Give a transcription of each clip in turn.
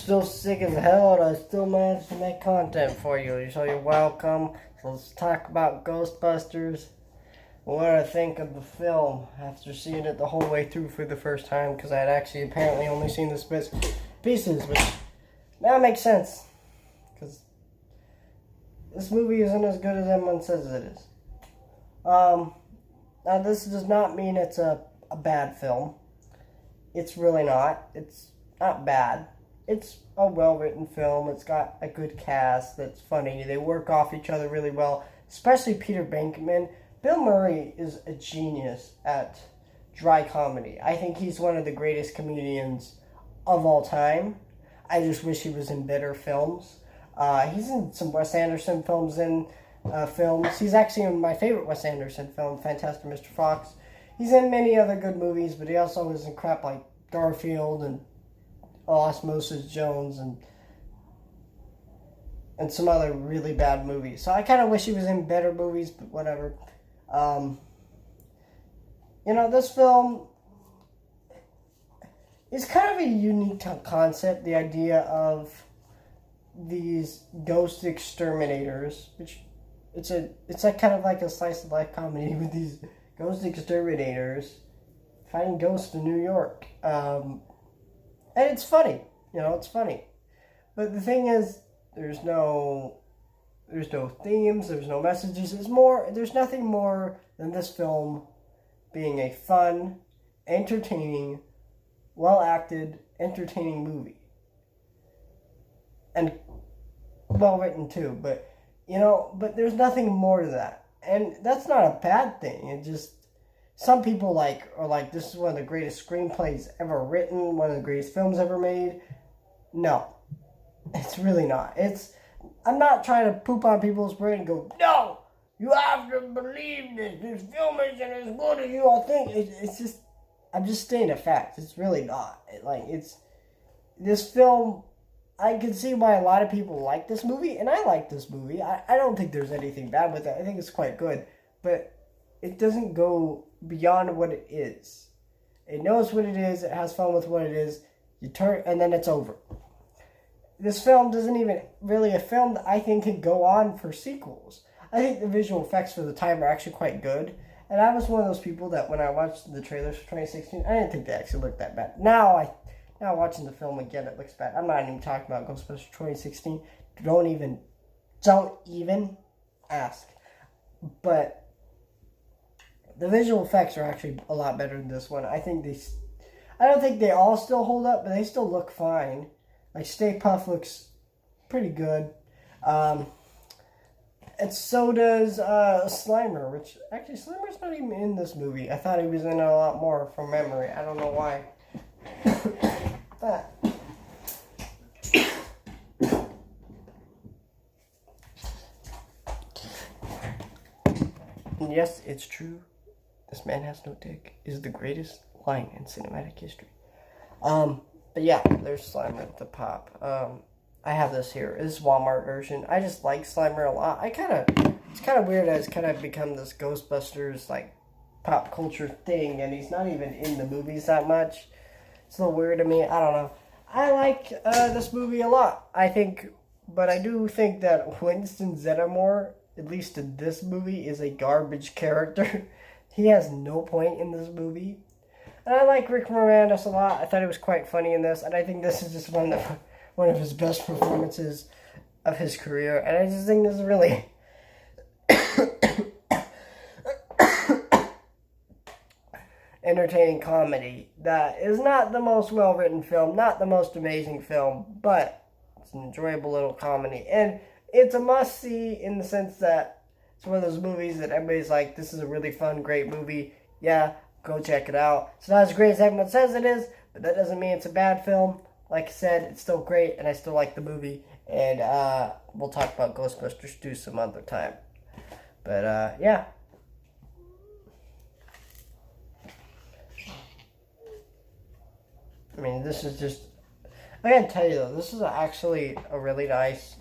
still sick as hell, and I still managed to make content for you. So you're welcome. So let's talk about Ghostbusters. What I think of the film after seeing it the whole way through for the first time, because I had actually apparently only seen the pieces, which now makes sense, because this movie isn't as good as everyone says it is. Now this does not mean it's a bad film. It's really not. It's not bad. It's a well-written film. It's got a good cast that's funny. They work off each other really well, especially Peter Venkman. Bill Murray is a genius at dry comedy. I think he's one of the greatest comedians of all time. I just wish he was in better films. He's in some Wes Anderson films. He's actually in my favorite Wes Anderson film, Fantastic Mr. Fox. He's in many other good movies, but he also was in crap like Garfield and Osmosis Jones and some other really bad movies. So I kind of wish he was in better movies, but whatever. This film is kind of a unique concept, the idea of these ghost exterminators, which it's like kind of like a slice of life comedy with these ghost exterminators fighting ghosts in New York. And it's funny. It's funny. But the thing is, there's no themes, there's no messages. There's nothing more than this film being a fun, entertaining, well-acted, entertaining movie. And well-written too, but there's nothing more to that. And that's not a bad thing. It just, some people are like, this is one of the greatest screenplays ever written, one of the greatest films ever made. No, it's really not. I'm not trying to poop on people's brain and go, no, you have to believe this. This film isn't as good as you all think. It's just, I'm just stating a fact. It's really not. This film, I can see why a lot of people like this movie, and I like this movie. I don't think there's anything bad with it. I think it's quite good, but it doesn't go beyond what it is. It knows what it is. It has fun with what it is. You turn, and then it's over. This film isn't even really a film that I think could go on for sequels. I think the visual effects for the time are actually quite good. And I was one of those people that when I watched the trailers for 2016, I didn't think they actually looked that bad. Now watching the film again, it looks bad. I'm not even talking about Ghostbusters 2016. Don't even ask. But the visual effects are actually a lot better than this one. I don't think they all still hold up, but they still look fine. Like Stay Puft looks pretty good. And so does Slimer, which actually Slimer's not even in this movie. I thought he was in it a lot more from memory. I don't know why. But yes, it's true. This man has no dick is the greatest line in cinematic history. But yeah, there's Slimer at the pop. I have this here. This is Walmart version. I just like Slimer a lot. It's kind of weird that it's kind of become this Ghostbusters, pop culture thing, and he's not even in the movies that much. It's a little weird to me. I don't know. I like this movie a lot. But I do think that Winston Zeddemore, at least in this movie, is a garbage character. He has no point in this movie. And I like Rick Moranis a lot. I thought he was quite funny in this, and I think this is just one of his best performances of his career. And I just think this is really entertaining comedy that is not the most well-written film, not the most amazing film, but it's an enjoyable little comedy. And it's a must-see in the sense that it's one of those movies that everybody's like, this is a really fun, great movie. Yeah, go check it out. It's not as great as everyone says it is, but that doesn't mean it's a bad film. Like I said, it's still great, and I still like the movie. And we'll talk about Ghostbusters 2 some other time. But, yeah. I mean, this is just... I gotta tell you, though, this is actually a really nice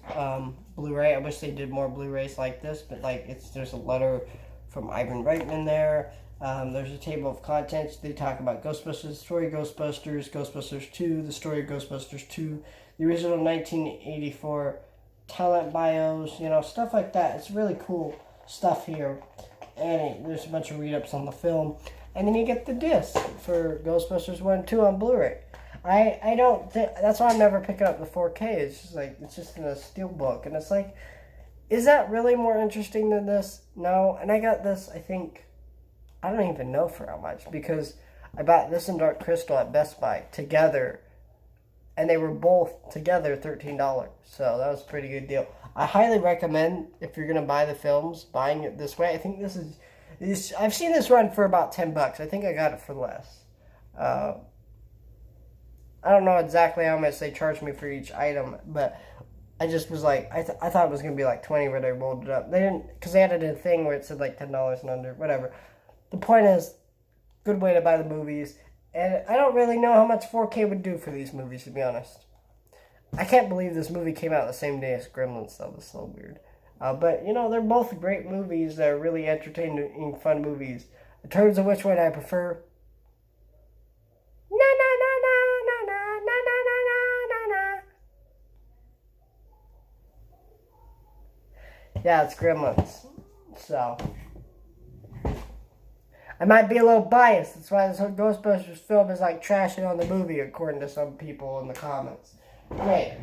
Blu-ray. I wish they did more Blu-rays like this, but, there's a letter from Ivan Reitman there. There's a table of contents. They talk about Ghostbusters, the story of Ghostbusters, Ghostbusters 2, the story of Ghostbusters 2, the original 1984 talent bios, you know, stuff like that. It's really cool stuff here. And there's a bunch of read-ups on the film. And then you get the disc for Ghostbusters 1 and 2 on Blu-ray. I don't think, that's why I'm never picking up the 4K. It's just like, it's just in a steelbook. And it's like, is that really more interesting than this? No. And I got this, I think, I don't even know for how much, because I bought this and Dark Crystal at Best Buy together, and they were both together $13. So that was a pretty good deal. I highly recommend, if you're going to buy the films, buying it this way. I think this is, I've seen this run for about $10. I think I got it for less. I don't know exactly how much they charged me for each item, but I just was like, I thought it was going to be like 20 where they rolled it up. They didn't, because they added a thing where it said like $10 and under, whatever. The point is, good way to buy the movies. And I don't really know how much 4K would do for these movies, to be honest. I can't believe this movie came out the same day as Gremlins, though. It's so weird. But, you know, they're both great movies. They're really entertaining, fun movies. In terms of which one I prefer, yeah, it's Gremlins. So, I might be a little biased. That's why this whole Ghostbusters film is like trashing on the movie, according to some people in the comments. Okay,